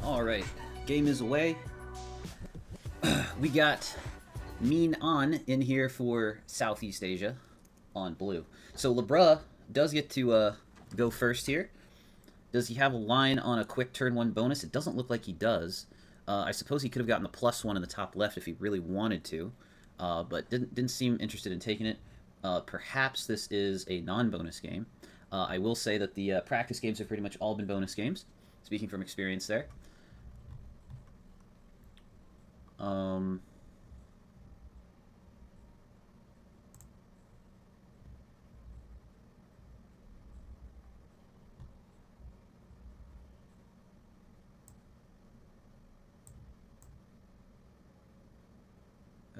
Alright, game is away. We got Mean On in here for Southeast Asia on blue. So LeBra does get to go first here. Does he have a line on a quick turn 1 bonus? It doesn't look like he does. I suppose he could have gotten the +1 in the top left if he really wanted to, but didn't seem interested in taking it. Perhaps this is a non-bonus game. I will say that the practice games have pretty much all been bonus games, speaking from experience there.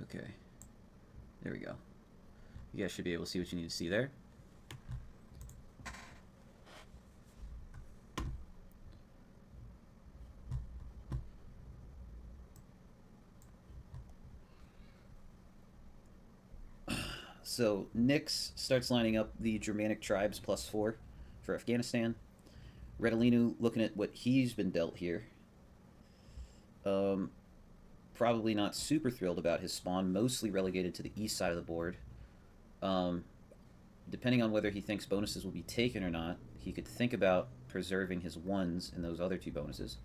Okay, there we go. You guys should be able to see what you need to see there. So Nix starts lining up the Germanic tribes +4 for Afghanistan. Redolinu looking at what he's been dealt here. Probably not super thrilled about his spawn, mostly relegated to the east side of the board. Depending on whether he thinks bonuses will be taken or not, he could think about preserving his 1s in those other 2 bonuses.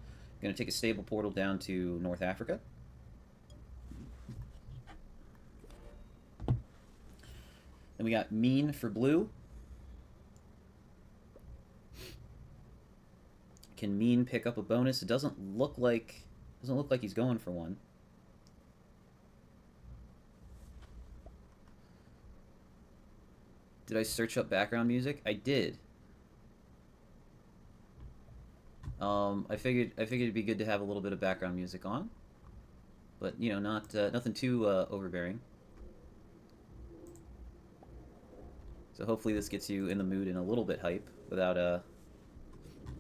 Going to take a stable portal down to North Africa. Then we got Mean for blue. Can Mean pick up a bonus? It doesn't look like he's going for one. Did I search up background music? I did. I figured it'd be good to have a little bit of background music on, but you know, not nothing too overbearing. So hopefully this gets you in the mood and a little bit hype without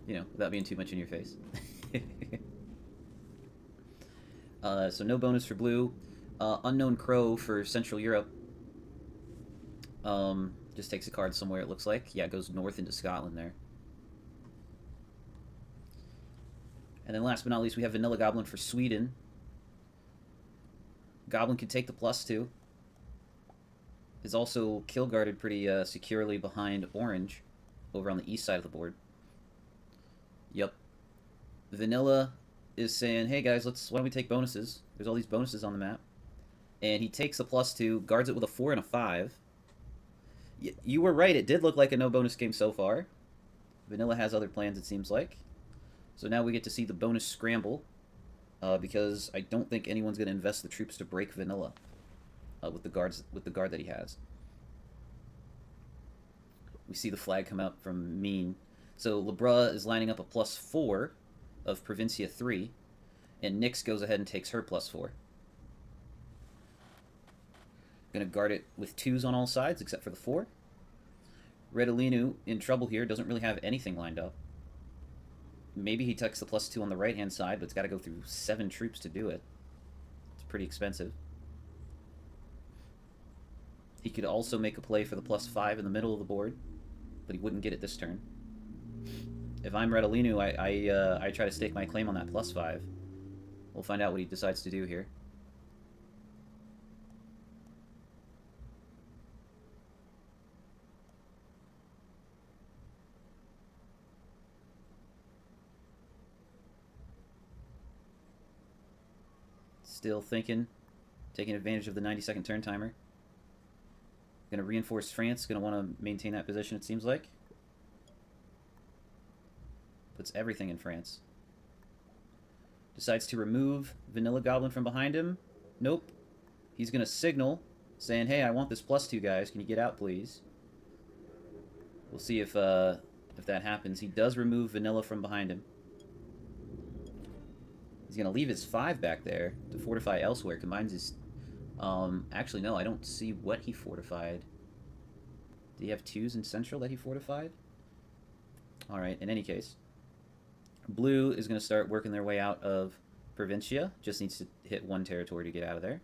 without being too much in your face. So no bonus for blue. Unknown Crow for Central Europe. Just takes a card somewhere, it looks like. Yeah, it goes north into Scotland there. And then last but not least, we have Vanilla Goblin for Sweden. Goblin can take the +2. Is also kill guarded pretty securely behind Orange over on the east side of the board. Yep. Vanilla is saying, hey guys, why don't we take bonuses? There's all these bonuses on the map. And he takes the +2, guards it with a 4 and a 5. You were right, it did look like a no bonus game so far. Vanilla has other plans, it seems like. So now we get to see the bonus scramble, because I don't think anyone's going to invest the troops to break Vanilla with the guard that he has. We see the flag come out from Mean. So Lebra is lining up a +4 of Provincia 3, and Nix goes ahead and takes her +4. Gonna guard it with 2s on all sides except for the 4. Redolinu in trouble here, doesn't really have anything lined up. Maybe he tucks the +2 on the right hand side, but it's got to go through 7 troops to do it. It's pretty expensive. He could also make a play for the +5 in the middle of the board, but he wouldn't get it this turn. If I'm Redolinu, I try to stake my claim on that +5. We'll find out what he decides to do here. Still thinking, taking advantage of the 90-second turn timer. Going to reinforce France, going to want to maintain that position, it seems like. Puts everything in France. Decides to remove Vanilla Goblin from behind him. Nope. He's going to signal, saying, hey, I want this +2, guys. Can you get out, please? We'll see if that happens. He does remove Vanilla from behind him. He's going to leave his 5 back there to fortify elsewhere. Combines his... actually, no, I don't see what he fortified. Did he have 2s in Central that he fortified? Alright, in any case. Blue is going to start working their way out of Provincia. Just needs to hit 1 territory to get out of there.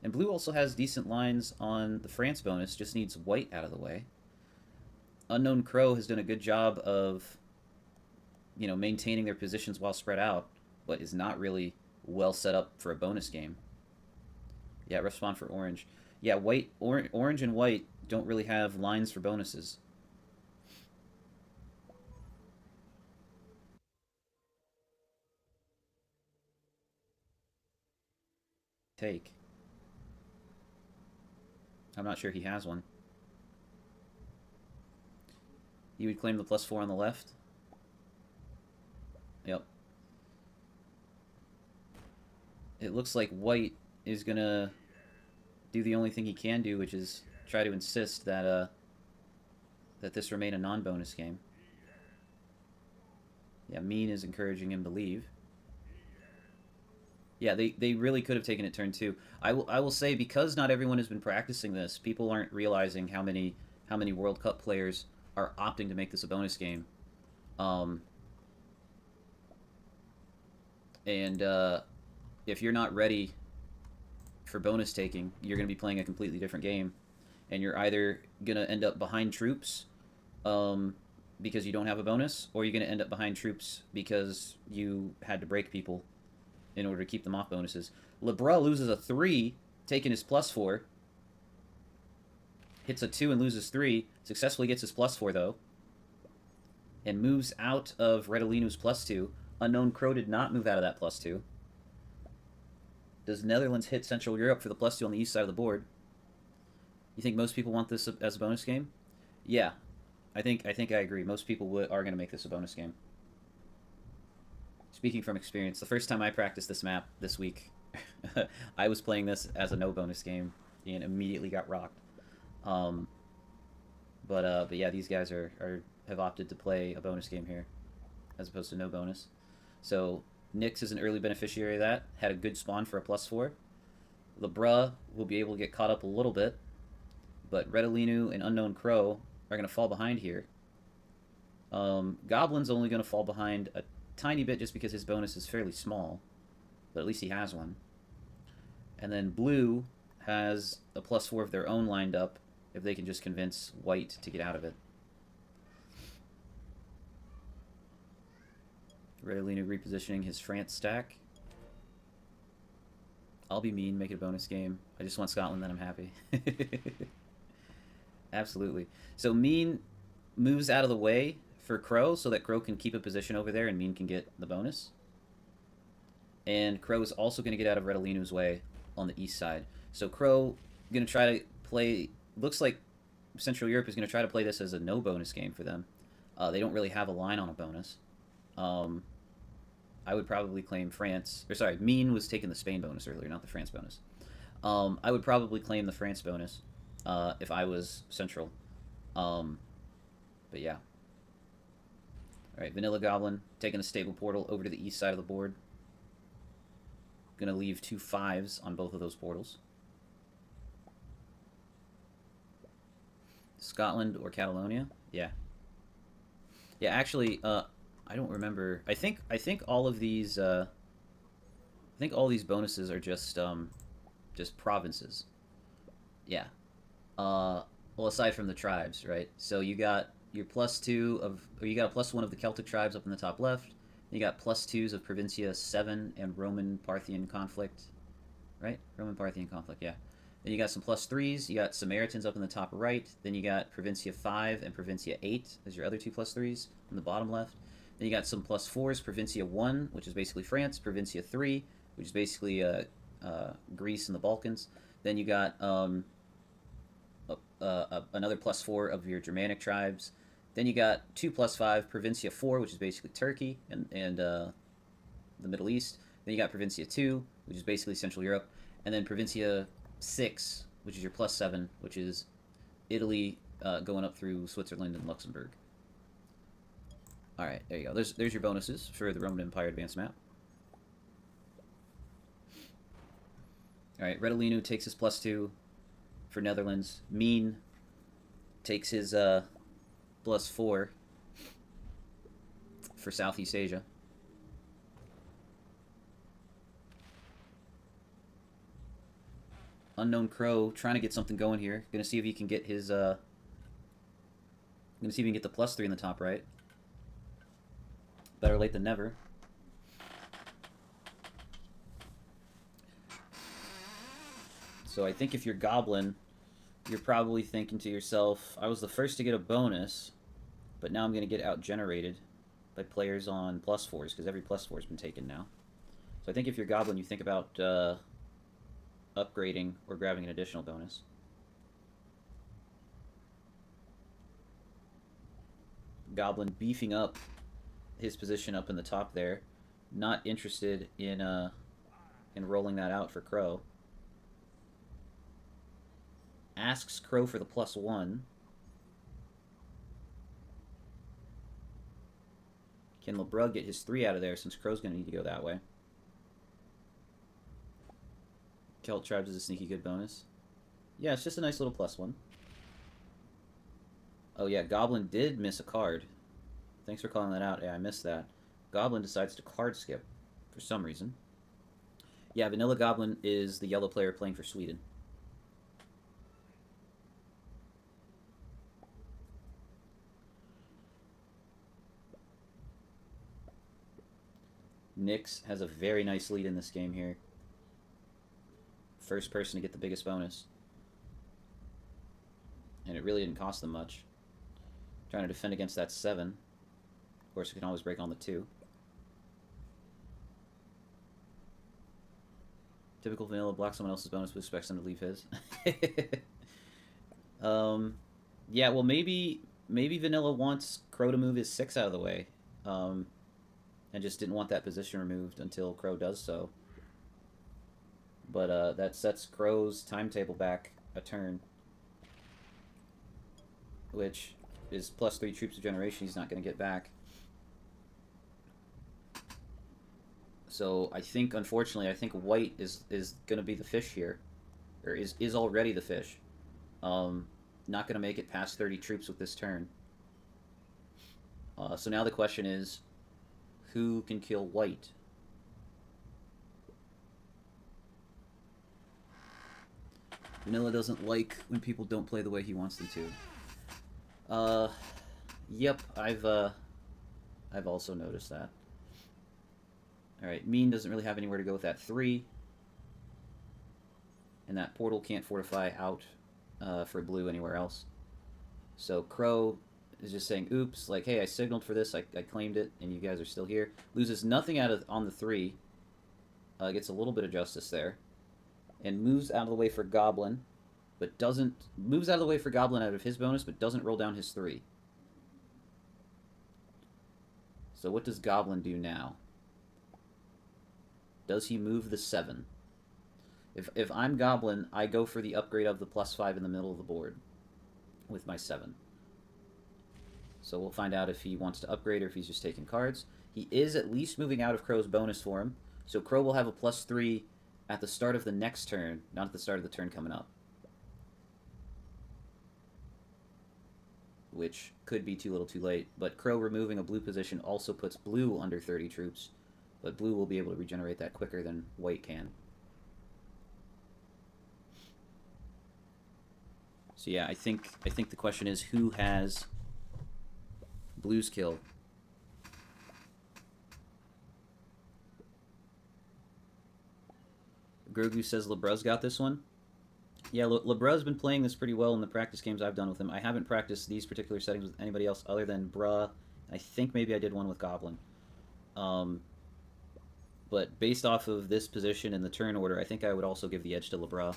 And Blue also has decent lines on the France bonus. Just needs white out of the way. Unknown Crow has done a good job of, maintaining their positions while spread out. but is not really well set up for a bonus game. Yeah, ref spawn for orange. Yeah, orange and white don't really have lines for bonuses. Take. I'm not sure he has one. He would claim the +4 on the left. Yep. It looks like white is gonna do the only thing he can do, which is try to insist that this remain a non-bonus game. Yeah, Mean is encouraging him to leave. Yeah, they really could have taken it turn two. I will say, because not everyone has been practicing this, people aren't realizing how many World Cup players are opting to make this a bonus game. Um, and if you're not ready for bonus taking, you're going to be playing a completely different game, and you're either going to end up behind troops um, because you don't have a bonus, or you're going to end up behind troops because you had to break people in order to keep them off bonuses. Lebras loses a 3, taking his +4. Hits a 2 and loses 3. Successfully gets his +4, though. And moves out of Redolinu's +2. Unknown Crow did not move out of that +2. Does Netherlands hit Central Europe for the +2 on the east side of the board? You think most people want this as a bonus game? Yeah, I think I agree. Most people are going to make this a bonus game. Speaking from experience, the first time I practiced this map this week, I was playing this as a no bonus game and immediately got rocked. Um, but yeah, these guys have opted to play a bonus game here as opposed to no bonus. So Nyx is an early beneficiary of that. Had a good spawn for a +4. Lebras will be able to get caught up a little bit, but Redolinu and Unknown Crow are going to fall behind here. Goblin's only going to fall behind a tiny bit just because his bonus is fairly small, but at least he has one. And then Blue has a +4 of their own lined up if they can just convince White to get out of it. Redolinu repositioning his France stack. I'll be mean, make it a bonus game. I just want Scotland, then I'm happy. Absolutely. So Mean moves out of the way for Crow so that Crow can keep a position over there and Mean can get the bonus. And Crow is also going to get out of Redolinu's way on the east side. So Crow going to try to play... Looks like Central Europe is going to try to play this as a no bonus game for them. They don't really have a line on a bonus. I would probably claim France... Or sorry, Mean was taking the Spain bonus earlier, not the France bonus. I would probably claim the France bonus if I was Central. But yeah. Alright, Vanilla Goblin taking a stable portal over to the east side of the board. Gonna leave 2 5s on both of those portals. Scotland or Catalonia? Yeah. Yeah, actually, I don't remember. I think all of these I think all these bonuses are just provinces. Yeah. Well, aside from the tribes, right? So you got your +2 of, or you got a +1 of the Celtic tribes up in the top left. You got +2s of Provincia 7 and Roman Parthian conflict, right? Roman Parthian conflict, yeah. Then you got some +3s. You got Samaritans up in the top right. Then you got Provincia 5 and Provincia 8 as your other 2 +3s in the bottom left. Then you got some +4s, Provincia 1, which is basically France, Provincia 3, which is basically Greece and the Balkans. Then you got another +4 of your Germanic tribes. Then you got 2 +5, Provincia 4, which is basically Turkey and the Middle East. Then you got Provincia 2, which is basically Central Europe. And then Provincia 6, which is your +7, which is Italy going up through Switzerland and Luxembourg. Alright, there you go. There's your bonuses for the Roman Empire advanced map. Alright, Redolinu takes his +2 for Netherlands. Mean takes his +4 for Southeast Asia. Unknown Crow trying to get something going here. Gonna see if he can get his gonna see if he can get the +3 in the top right. Better late than never. So I think if you're Goblin, you're probably thinking to yourself, I was the first to get a bonus, but now I'm going to get out-generated by players on +4s, because every +4 has been taken now. So I think if you're Goblin, you think about upgrading or grabbing an additional bonus. Goblin beefing up his position up in the top there. Not interested in rolling that out for Crow. Asks Crow for the +1. Can LeBrug get his 3 out of there since Crow's going to need to go that way? Celt Tribes is a sneaky good bonus. Yeah, it's just a nice little +1. Oh yeah, Goblin did miss a card. Thanks for calling that out. Yeah, I missed that. Goblin decides to card skip for some reason. Yeah, Vanilla Goblin is the yellow player playing for Sweden. Nyx has a very nice lead in this game here. First person to get the biggest bonus. And it really didn't cost them much. Trying to defend against that 7. Of course, we can always break on the 2. Typical vanilla, block someone else's bonus, but expects them to leave his. Yeah, well, maybe Vanilla wants Crow to move his 6 out of the way. And just didn't want that position removed until Crow does so. But that sets Crow's timetable back a turn. Which is +3 troops of generation he's not going to get back. So I think, unfortunately, I think White is going to be the fish here. Or is already the fish. Not going to make it past 30 troops with this turn. So now the question is, who can kill White? Vanilla doesn't like when people don't play the way he wants them to. Yep, I've also noticed that. Alright, Mean doesn't really have anywhere to go with that 3. And that portal can't fortify out for blue anywhere else. So Crow is just saying, oops, like, hey, I signaled for this, I claimed it, and you guys are still here. Loses nothing out of on the 3. Gets a little bit of justice there. And moves out of the way for Goblin, but doesn't... Moves out of the way for Goblin out of his bonus, but doesn't roll down his 3. So what does Goblin do now? Does he move the 7? If I'm Goblin, I go for the upgrade of the +5 in the middle of the board with my 7. So we'll find out if he wants to upgrade or if he's just taking cards. He is at least moving out of Crow's bonus for him. So Crow will have a +3 at the start of the next turn, not at the start of the turn coming up. Which could be too little too late. But Crow removing a blue position also puts blue under 30 troops. But blue will be able to regenerate that quicker than white can. So yeah, I think the question is, who has blue's kill? Grogu says LeBruz's got this one. Yeah, LeBruz's been playing this pretty well in the practice games I've done with him. I haven't practiced these particular settings with anybody else other than Bruh. I think maybe I did one with Goblin. But based off of this position in the turn order, I think I would also give the edge to LeBruz.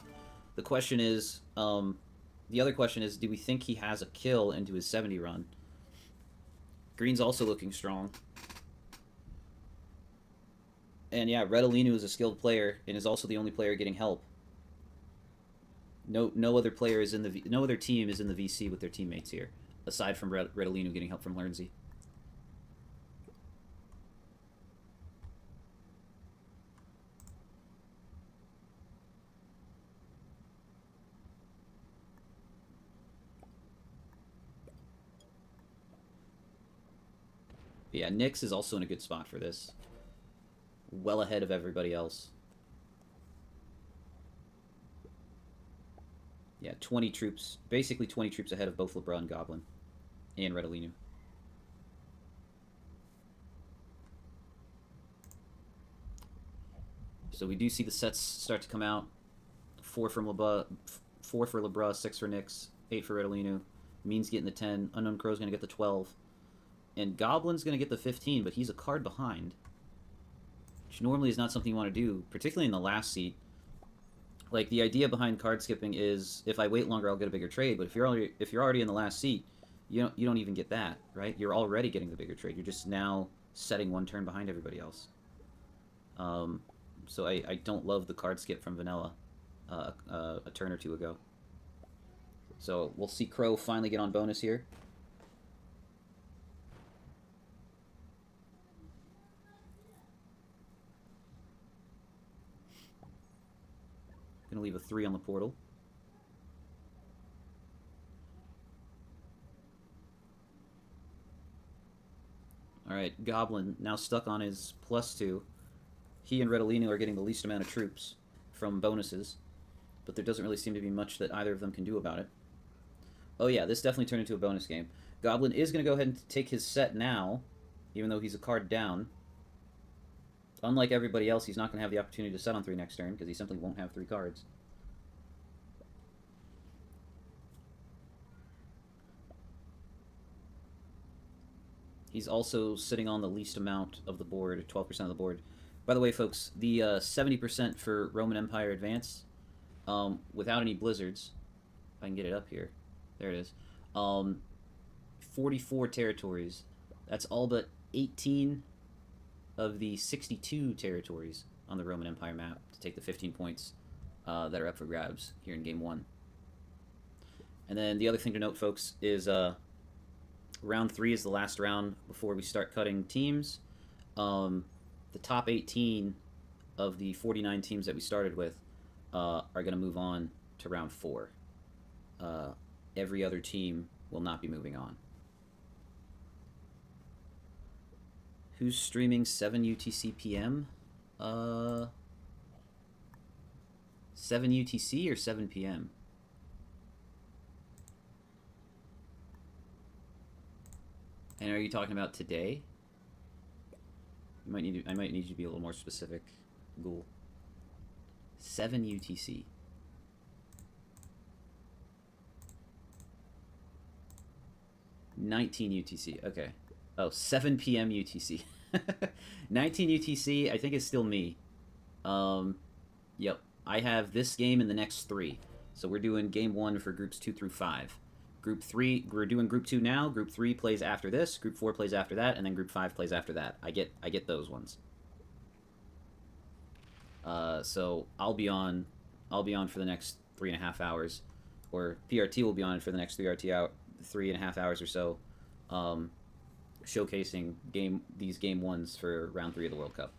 The question is, the other question is, do we think he has a kill into his 70 run? Green's also looking strong. And yeah, Redolinu is a skilled player and is also the only player getting help. No other player is in the no other team is in the VC with their teammates here, aside from Redolinu getting help from Lernsey. Yeah, Nyx is also in a good spot for this. Well ahead of everybody else. Yeah, 20 troops. Basically 20 troops ahead of both LeBruz and Goblin. And Redolinu. So we do see the sets start to come out 4 from LeBra, 4 for LeBra, 6 for Nyx, 8 for Redolinu. Mean's getting the 10. Unknown Crow's going to get the 12. And Goblin's going to get the 15, but he's a card behind. Which normally is not something you want to do, particularly in the last seat. Like, the idea behind card skipping is, if I wait longer, I'll get a bigger trade. But if you're already in the last seat, you don't even get that, right? You're already getting the bigger trade. You're just now setting one turn behind everybody else. So I don't love the card skip from Vanilla a turn or two ago. So we'll see Crow finally get on bonus here. Gonna leave a 3 on the portal. Alright, Goblin now stuck on his +2. He and Redolino are getting the least amount of troops from bonuses, but there doesn't really seem to be much that either of them can do about it. Oh yeah, this definitely turned into a bonus game. Goblin is going to go ahead and take his set now, even though he's a card down. Unlike everybody else, he's not going to have the opportunity to set on 3 next turn, because he simply won't have 3 cards. He's also sitting on the least amount of the board, 12% of the board. By the way, folks, the 70% for Roman Empire Advance, without any blizzards, if I can get it up here, there it is, 44 territories. That's all but 18 of the 62 territories on the Roman Empire map to take the 15 points that are up for grabs here in Game 1. And then the other thing to note, folks, is round 3 is the last round before we start cutting teams. The top 18 of the 49 teams that we started with are going to move on to round 4. Every other team will not be moving on. Who's streaming 7 UTC PM? 7 UTC or 7 PM? And are you talking about today? I might need you to be a little more specific, Ghoul. 7 UTC. $19 UTC. Okay. Oh, 7 PM UTC. 19 UTC, I think is still me. Yep. I have this game and the next 3. So we're doing game 1 for groups 2 through 5. Group 3, we're doing group 2 now. Group 3 plays after this. Group 4 plays after that, and then group 5 plays after that. I get those ones. So I'll be on for the next 3.5 hours, or PRT will be on for the next 3.5 hours or so, showcasing these game 1s for round 3 of the World Cup.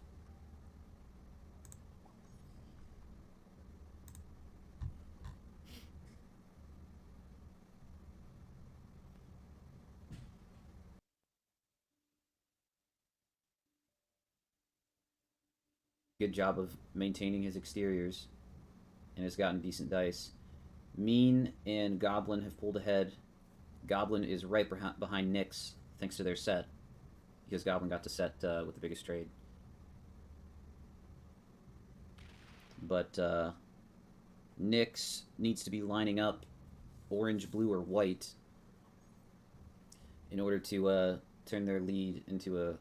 Good job of maintaining his exteriors, and has gotten decent dice. Mean and Goblin have pulled ahead. Goblin is right behind Nyx, thanks to their set, because Goblin got to set with the biggest trade. But Nyx needs to be lining up orange, blue, or white in order to turn their lead into a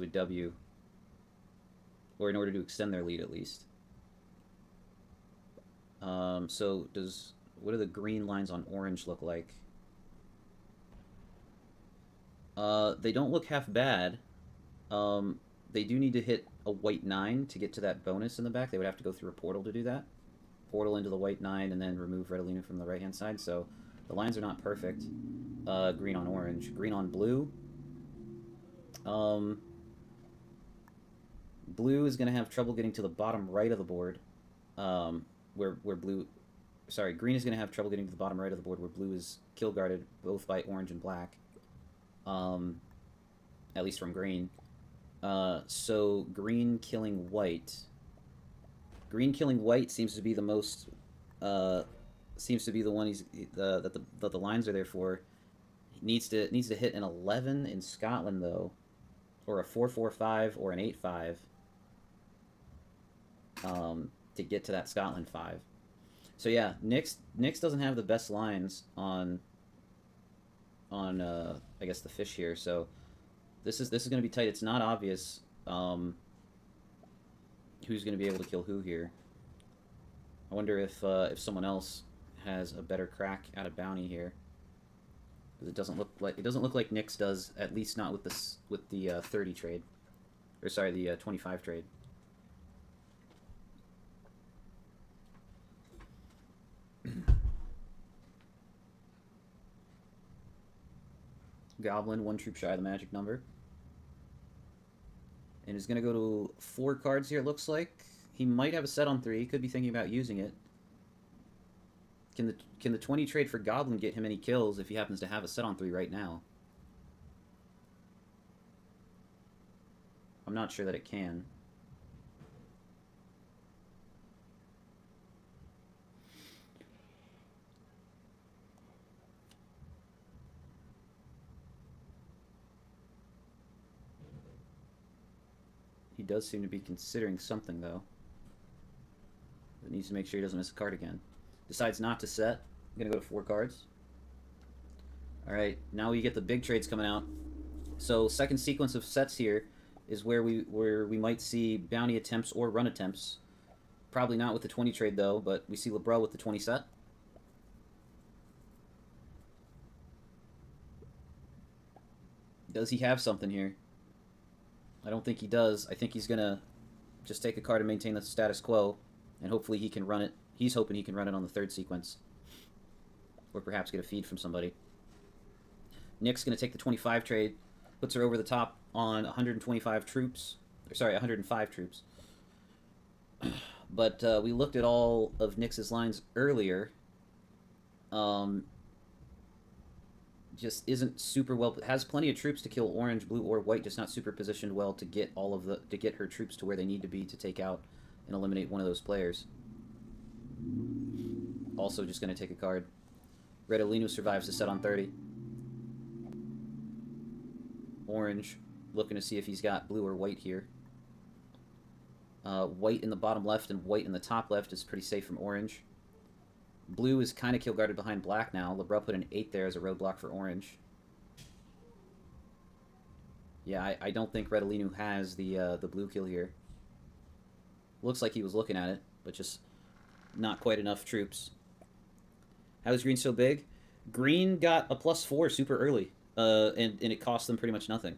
W, or in order to extend their lead at least. So what do the green lines on orange look like? They don't look half bad. They do need to hit a white 9 to get to that bonus in the back. They would have to go through a portal to do that. Portal into the white 9 and then remove Redolino from the right-hand side. So the lines are not perfect. Green on orange. Green on blue. Blue is going to have trouble getting to the bottom right of the board. Where blue... Sorry, green is going to have trouble getting to the bottom right of the board where blue is kill guarded both by orange and black. At least from green. So green killing white. Green killing white seems to be the most... seems to be the one that the lines are there for. He needs to hit an 11 in Scotland, though. Or a 4-4-5 or an 8-5. To get to that Scotland 5. So yeah, Nyx doesn't have the best lines on I guess the fish here. So this is going to be tight. It's not obvious who's going to be able to kill who here. I wonder if someone else has a better crack at a bounty here. Because it doesn't look like Nyx does, at least not with the 30 trade, or sorry, the 25 trade. Goblin, 1 troop shy of the magic number. And is going to go to 4 cards here, it looks like. He might have a set on 3. He could be thinking about using it. Can the 20 trade for Goblin get him any kills if he happens to have a set on 3 right now? I'm not sure that it can. He does seem to be considering something, though. But needs to make sure he doesn't miss a card again. Decides not to set. I'm going to go to 4 cards. Alright, now we get the big trades coming out. So second sequence of sets here is where we might see bounty attempts or run attempts. Probably not with the 20 trade, though, but we see LeBrun with the 20 set. Does he have something here? I don't think he does. I think he's going to just take a card and maintain the status quo, and hopefully he can run it. He's hoping he can run it on the 3rd sequence. Or perhaps get a feed from somebody. Nick's going to take the 25 trade, puts her over the top on 125 troops. Or sorry, 105 troops. But we looked at all of Nyx's lines earlier. Just isn't super well. Has plenty of troops to kill orange, blue, or white. Just not super positioned well to get her troops to where they need to be to take out and eliminate one of those players. Also, just going to take a card. Redolino survives the set on 30. Orange, looking to see if he's got blue or white here. White in the bottom left and white in the top left is pretty safe from orange. Blue is kind of kill guarded behind black now. LeBrun put an 8 there as a roadblock for orange. Yeah, I don't think Redolino has the blue kill here. Looks like he was looking at it, but just not quite enough troops. How is green so big? Green got a +4 super early, and it cost them pretty much nothing.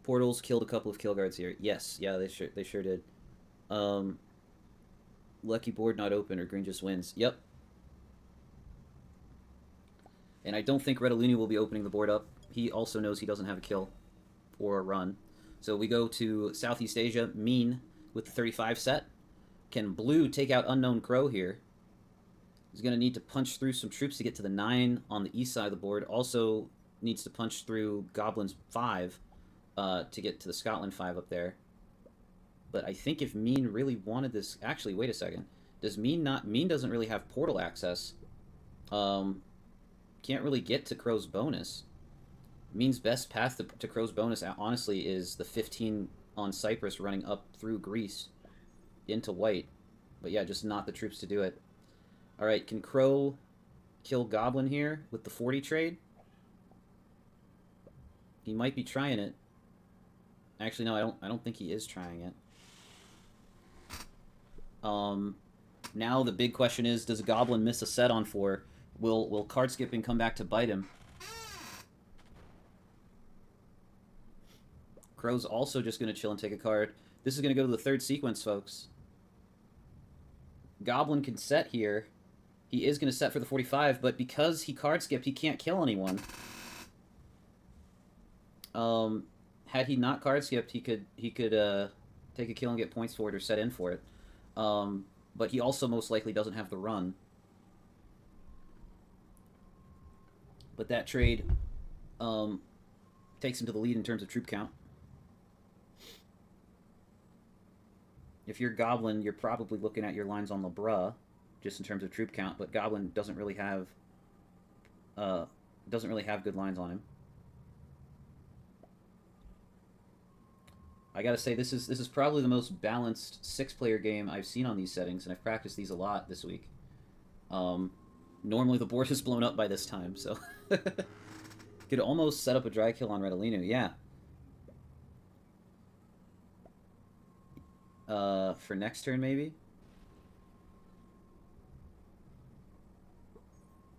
Portals killed a couple of kill guards here. Yes, yeah, they sure did. Lucky board not open, or green just wins. Yep. And I don't think Redolino will be opening the board up. He also knows he doesn't have a kill or a run. So we go to Southeast Asia, Mean, with the 35 set. Can blue take out Unknown Crow here? He's going to need to punch through some troops to get to the 9 on the east side of the board. Also needs to punch through Goblin's 5 to get to the Scotland 5 up there. But I think if Mean really wanted this... Actually, wait a second. Does Mean not... Mean doesn't really have portal access. Can't really get to Crow's bonus. Mean's best path to Crow's bonus, honestly, is the 15 on Cyprus running up through Greece into white. But yeah, just not the troops to do it. Alright, can Crow kill Goblin here with the 40 trade? He might be trying it. Actually, no, I don't think he is trying it. Now the big question is, does a Goblin miss a set on 4? Will card skipping come back to bite him? Crow's also just going to chill and take a card. This is going to go to the 3rd sequence, folks. Goblin can set here. He is going to set for the 45, but because he card skipped, he can't kill anyone. Had he not card skipped, he could take a kill and get points for it or set in for it. But he also most likely doesn't have the run. But that trade takes him to the lead in terms of troop count. If you're Goblin, you're probably looking at your lines on LeBrun, just in terms of troop count. But Goblin doesn't really have good lines on him. I gotta say this is probably the most balanced six-player game I've seen on these settings, and I've practiced these a lot this week. Um, Normally the board is blown up by this time, so could almost set up a dry kill on Redolino. Yeah. For next turn maybe.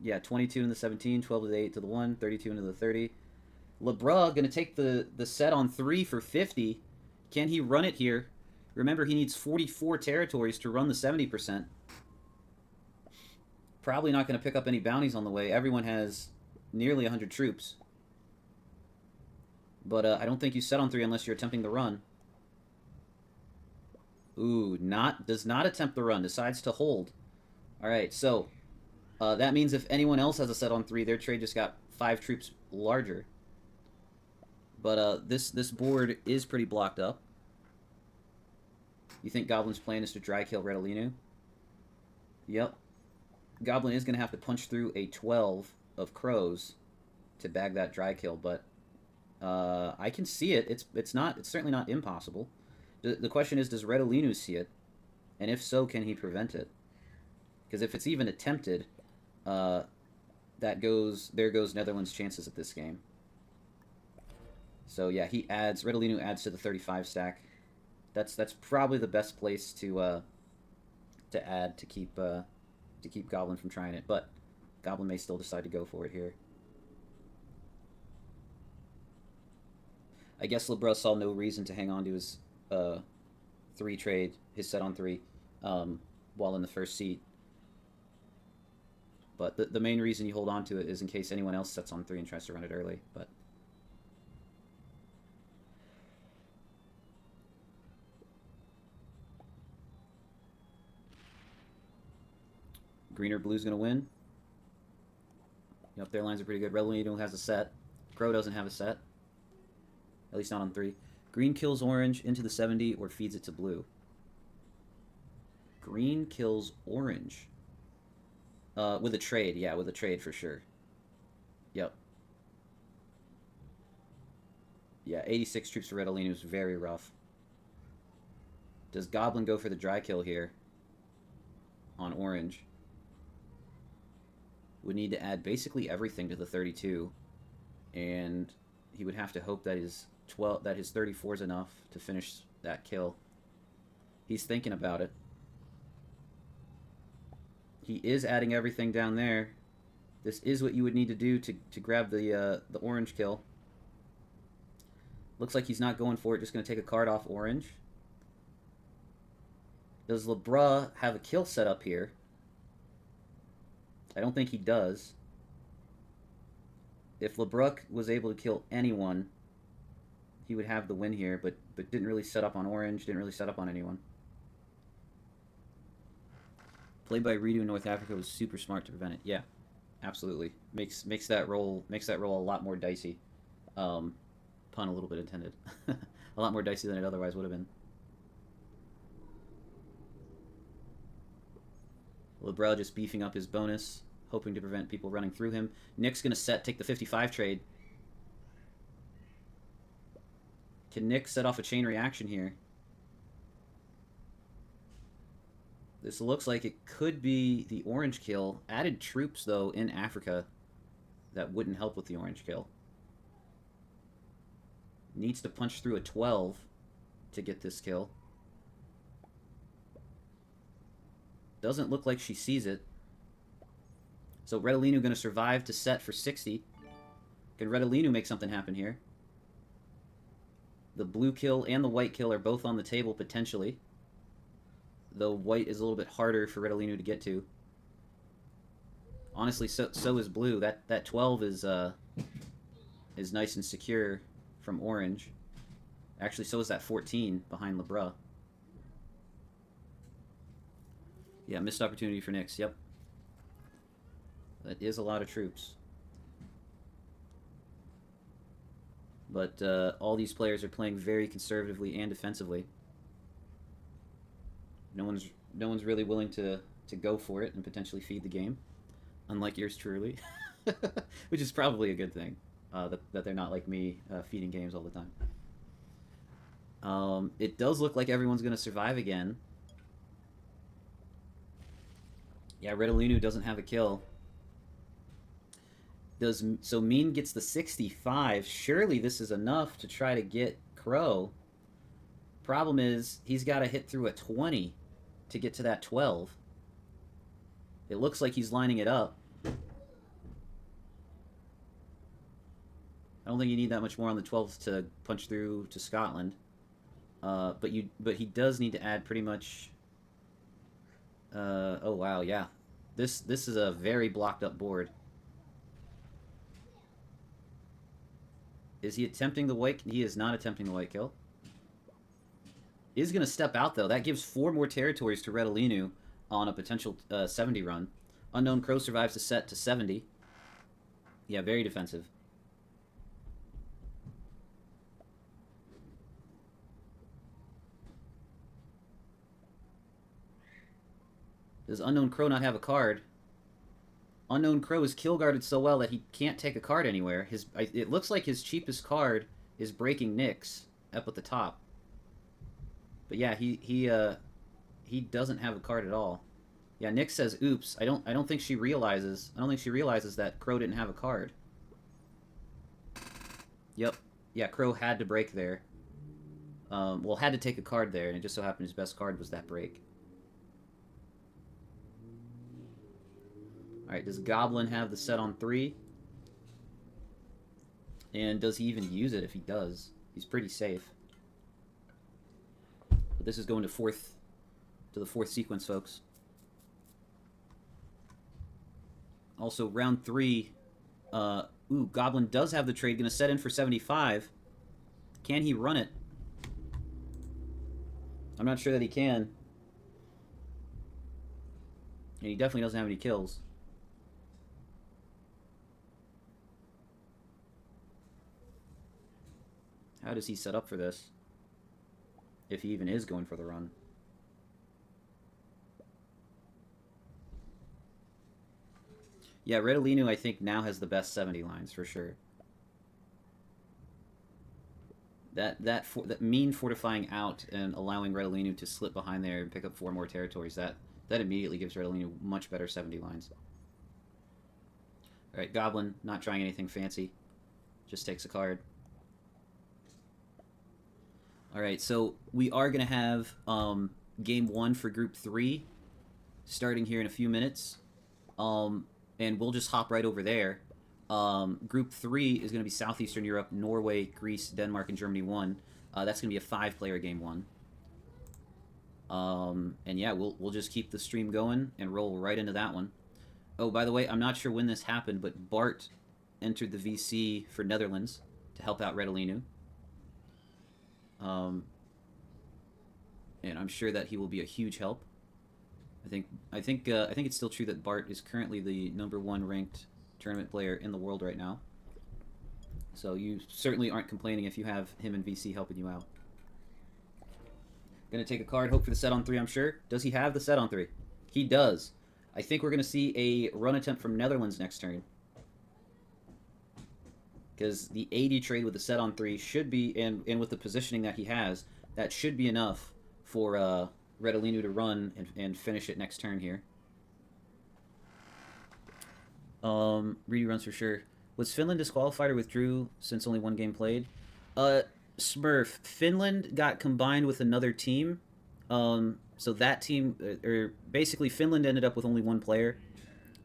Yeah, 22 into the 17, 12 to the 8 to the 1, 32 into the 30. LeBron gonna take the set on 3 for 50. Can he run it here? Remember, he needs 44 territories to run the 70%. Probably not going to pick up any bounties on the way. Everyone has nearly 100 troops. But I don't think you set on 3 unless you're attempting the run. Ooh, does not attempt the run. Decides to hold. Alright, so that means if anyone else has a set on 3, their trade just got 5 troops larger. But this board is pretty blocked up. You think Goblin's plan is to dry kill Redolino? Yep. Goblin is going to have to punch through a 12 of crows to bag that dry kill, but I can see it. It's certainly not impossible. The question is, does Redolino see it? And if so, can he prevent it? Because if it's even attempted, there goes Netherlands' chances at this game. So yeah, Redolino adds to the 35 stack. That's probably the best place to add to keep Goblin from trying it, but Goblin may still decide to go for it here. I guess LeBrun saw no reason to hang on to his 3 trade, his set on 3, while in the first seat. But the main reason you hold on to it is in case anyone else sets on 3 and tries to run it early. But green or blue's going to win. Yep, their lines are pretty good. Redolino has a set. Crow doesn't have a set. At least not on 3. Green kills orange into the 70 or feeds it to blue. Green kills orange. With a trade. Yeah, with a trade for sure. Yep. Yeah, 86 troops for Redolino is very rough. Does Goblin go for the dry kill here on orange? Would need to add basically everything to the 32, and he would have to hope that his 34 is enough to finish that kill. He's thinking about it. He is adding everything down there. This is what you would need to do to grab the orange kill. Looks like he's not going for it, just going to take a card off orange. Does LeBrun have a kill set up here? I don't think he does. If LeBrun was able to kill anyone, he would have the win here, but didn't really set up on orange, didn't really set up on anyone. Play by Redo in North Africa was super smart to prevent it. Yeah, absolutely. Makes that roll a lot more dicey. Pun a little bit intended. A lot more dicey than it otherwise would have been. LeBrun just beefing up his bonus, hoping to prevent people running through him. Nick's going to take the 55 trade. Can Nick set off a chain reaction here? This looks like it could be the orange kill. Added troops, though, in Africa that wouldn't help with the orange kill. Needs to punch through a 12 to get this kill. Doesn't look like she sees it. So Redolino going to survive to set for 60. Can Redolino make something happen here? The blue kill and the white kill are both on the table, potentially. Though white is a little bit harder for Redolino to get to. Honestly, so is blue. That 12 is nice and secure from orange. Actually, so is that 14 behind LeBrun. Yeah, missed opportunity for Nyx. Yep. That is a lot of troops. But all these players are playing very conservatively and defensively. No one's really willing to go for it and potentially feed the game, unlike yours truly, which is probably a good thing. That they're not like me feeding games all the time. It does look like everyone's going to survive again. Yeah, Redolinu doesn't have a kill. So Mean gets the 65. Surely this is enough to try to get Crow. Problem is, he's got to hit through a 20 to get to that 12. It looks like he's lining it up. I don't think you need that much more on the 12 to punch through to Scotland. But he does need to add pretty much. Oh wow, yeah. This is a very blocked up board. Is he attempting the white? He is not attempting the white kill. Is going to step out though. That gives 4 more territories to Redolinu on a potential 70 run. Unknown Crow survives the set to 70. Yeah, very defensive. Does Unknown Crow not have a card? Unknown Crow is kill guarded so well that he can't take a card anywhere. It looks like his cheapest card is Breaking Nyx up at the top. But yeah, he doesn't have a card at all. Yeah, Nyx says, "Oops." I don't think she realizes. I don't think she realizes that Crow didn't have a card. Yep. Yeah, Crow had to break there. Well, had to take a card there, and it just so happened his best card was that break. Alright, does Goblin have the set on 3? And does he even use it if he does? He's pretty safe. But this is going to the fourth sequence, folks. Also, round 3. Goblin does have the trade. Going to set in for 75. Can he run it? I'm not sure that he can. And he definitely doesn't have any kills. How does he set up for this? If he even is going for the run. Yeah, Redolinu, I think, now has the best 70 lines, for sure. That Mean fortifying out and allowing Redolinu to slip behind there and pick up 4 more territories, that immediately gives Redolinu much better 70 lines. Alright, Goblin, not trying anything fancy. Just takes a card. Alright, so we are going to have Game 1 for Group 3 starting here in a few minutes. And we'll just hop right over there. Group 3 is going to be Southeastern Europe, Norway, Greece, Denmark, and Germany 1. That's going to be a 5-player Game 1. And yeah, we'll just keep the stream going and roll right into that one. Oh, by the way, I'm not sure when this happened, but Bart entered the VC for Netherlands to help out Redolinu. And I'm sure that he will be a huge help. I think it's still true that Bart is currently the #1 ranked tournament player in the world right now. So you certainly aren't complaining if you have him in VC helping you out. Gonna take a card, hope for the set on 3, I'm sure. Does he have the set on 3? He does. I think we're gonna see a run attempt from Netherlands next turn. Because the 80 trade with the set on 3 should be, and with the positioning that he has, that should be enough for Redolinu to run and finish it next turn here. Reedy runs for sure. Was Finland disqualified or withdrew since only 1 game played? Smurf, Finland got combined with another team. So that team, or basically Finland ended up with only 1 player.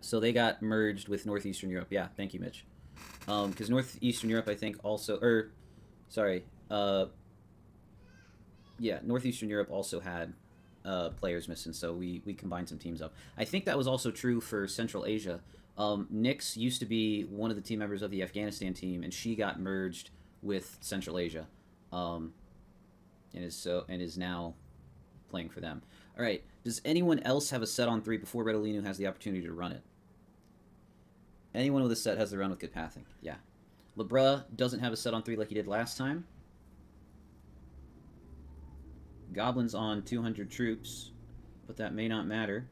So they got merged with Northeastern Europe. Yeah, thank you, Mitch. Because Northeastern Europe, I think, also, yeah, Northeastern Europe also had players missing, so we combined some teams up. I think that was also true for Central Asia. Nyx used to be one of the team members of the Afghanistan team, and she got merged with Central Asia, and is now playing for them. All right, does anyone else have a set on 3 before Redolinu has the opportunity to run it? Anyone with a set has the run with good pathing. Yeah. Lebra doesn't have a set on 3 like he did last time. Goblin's on 200 troops, but that may not matter.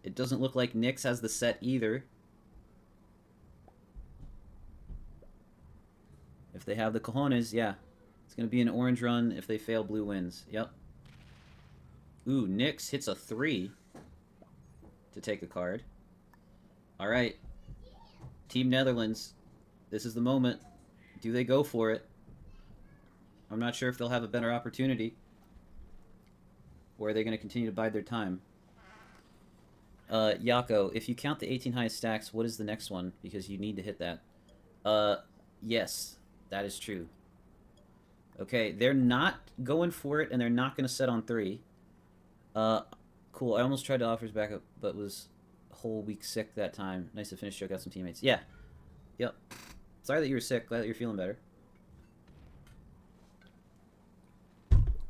It doesn't look like Nyx has the set either. If they have the cojones, yeah. It's going to be an orange run. If they fail, blue wins. Yep. Ooh, Nix hits a 3 to take a card. All right. Team Netherlands, this is the moment. Do they go for it? I'm not sure if they'll have a better opportunity. Or are they going to continue to bide their time? Yako, if you count the 18 highest stacks, what is the next one? Because you need to hit that. Yes, that is true. Okay, they're not going for it, and they're not going to set on 3. Cool. I almost tried to offer his backup, but was a whole week sick that time. Nice to finish, choke out some teammates. Yeah. Yep. Sorry that you were sick. Glad that you're feeling better.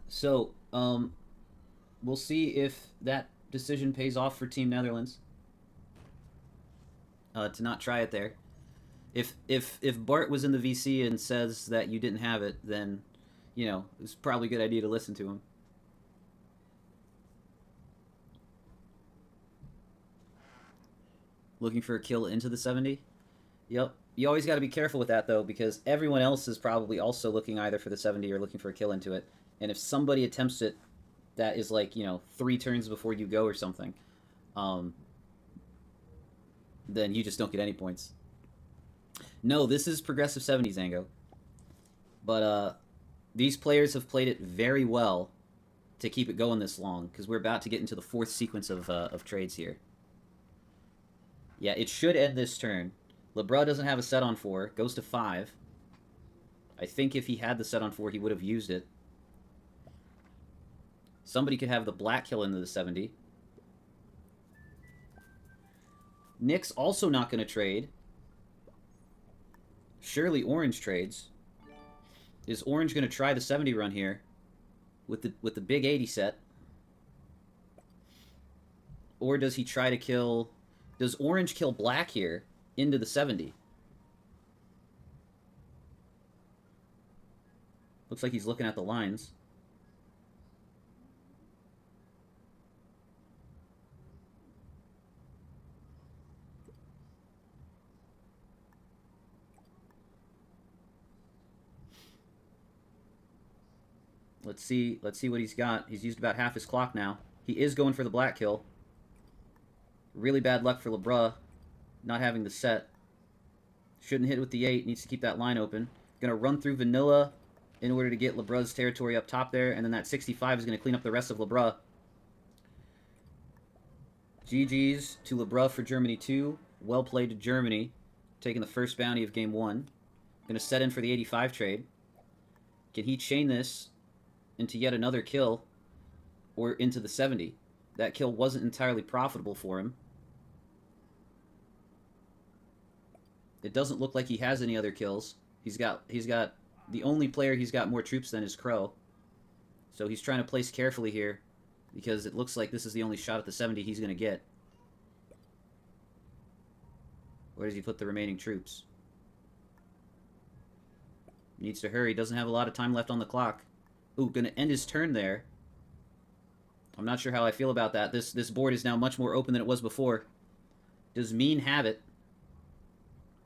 So, we'll see if that decision pays off for Team Netherlands. To not try it there. If Bart was in the VC and says that you didn't have it, then, you know, it's probably a good idea to listen to him. Looking for a kill into the 70? Yep. You always got to be careful with that, though, because everyone else is probably also looking either for the 70 or looking for a kill into it. And if somebody attempts it, that is like, you know, 3 turns before you go or something, then you just don't get any points. No, this is progressive 70, Zango. But these players have played it very well to keep it going this long, because we're about to get into the 4th sequence of trades here. Yeah, it should end this turn. LeBron doesn't have a set on 4. Goes to 5. I think if he had the set on 4, he would have used it. Somebody could have the black kill into the 70. Nick's also not going to trade. Surely orange trades. Is orange going to try the 70 run here with the big 80 set? Or does he try to kill... Does orange kill black here into the 70? Looks like he's looking at the lines. Let's see what he's got. He's used about half his clock now. He is going for the black kill. Really bad luck for LeBron not having the set. Shouldn't hit with the 8. Needs to keep that line open. Gonna run through Vanilla in order to get LeBron's territory up top there, and then that 65 is gonna clean up the rest of LeBron. GG's to LeBron for Germany 2. Well played to Germany, taking the first bounty of game 1. Gonna set in for the 85 trade. Can he chain this into yet another kill, or into the 70? That kill wasn't entirely profitable for him. It doesn't look like he has any other kills. He's got the only player he's got more troops than is Crow. So he's trying to place carefully here, because it looks like this is the only shot at the 70 he's going to get. Where does he put the remaining troops? Needs to hurry. Doesn't have a lot of time left on the clock. Ooh, going to end his turn there. I'm not sure how I feel about that. This board is now much more open than it was before. Does Mean have it?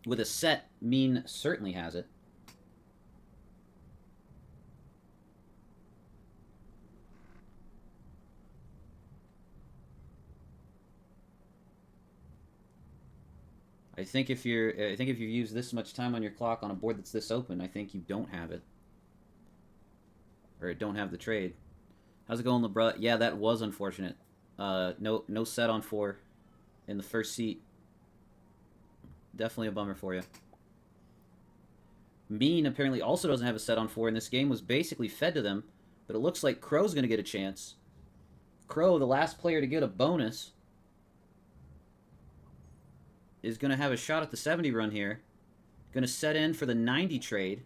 With a set, Mean certainly has it. I think if you've used this much time on your clock on a board that's this open, I think you don't have it. Or don't have the trade. How's it going, LeBron? Yeah, that was unfortunate. No set on 4 in the first seat. Definitely a bummer for you. Mean apparently also doesn't have a set on 4, and this game was basically fed to them. But it looks like Crow's going to get a chance. Crow, the last player to get a bonus, is going to have a shot at the 70 run here. Going to set in for the 90 trade.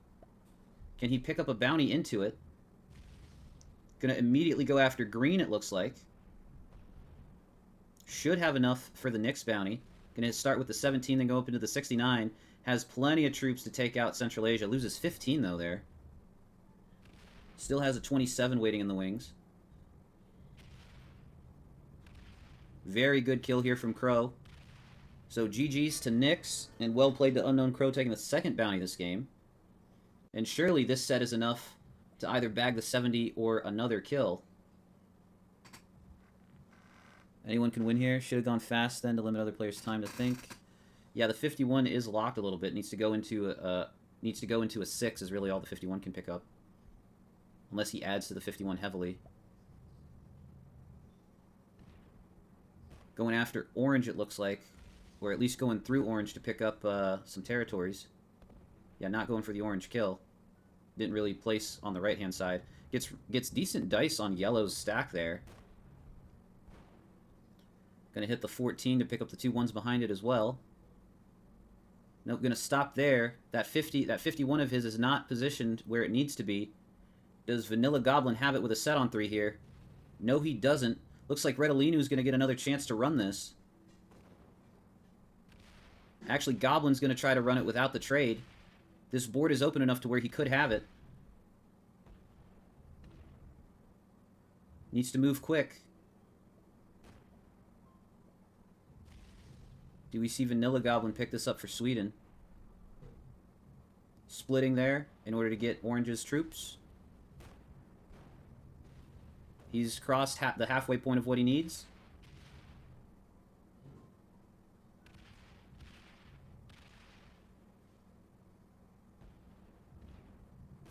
Can he pick up a bounty into it? Going to immediately go after green, it looks like. Should have enough for the Knicks bounty. Going to start with the 17, then go up into the 69. Has plenty of troops to take out Central Asia. Loses 15, though, there. Still has a 27 waiting in the wings. Very good kill here from Crow. So GG's to Knicks, and well played to Unknown Crow taking the second bounty this game. And surely this set is enough to either bag the 70 or another kill. Anyone can win here. Should have gone fast then to limit other players' time to think. Yeah, the 51 is locked a little bit. Needs to go into a 6 is really all the 51 can pick up. Unless he adds to the 51 heavily. Going after orange, it looks like. Or at least going through orange to pick up some territories. Yeah, not going for the orange kill. Didn't really place on the right-hand side. Gets decent dice on yellow's stack there. Gonna hit the 14 to pick up the 2 ones behind it as well. Nope, gonna stop there. That 51 of his is not positioned where it needs to be. Does Vanilla Goblin have it with a set on 3 here? No, he doesn't. Looks like Red Alinu's gonna get another chance to run this. Actually, Goblin's gonna try to run it without the trade. This board is open enough to where he could have it. Needs to move quick. Do we see Vanilla Goblin pick this up for Sweden? Splitting there in order to get Orange's troops. He's crossed the halfway point of what he needs.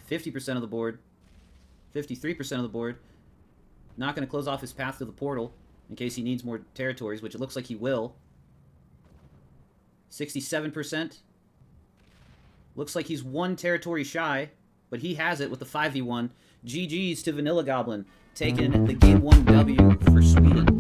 %50 of the board. 53% of the board. Not going to close off his path to the portal in case he needs more territories, which it looks like he will. 67%. Looks like he's 1 territory shy, but he has it with the 5v1. GG's to Vanilla Goblin, taking the Game 1 W for Sweden.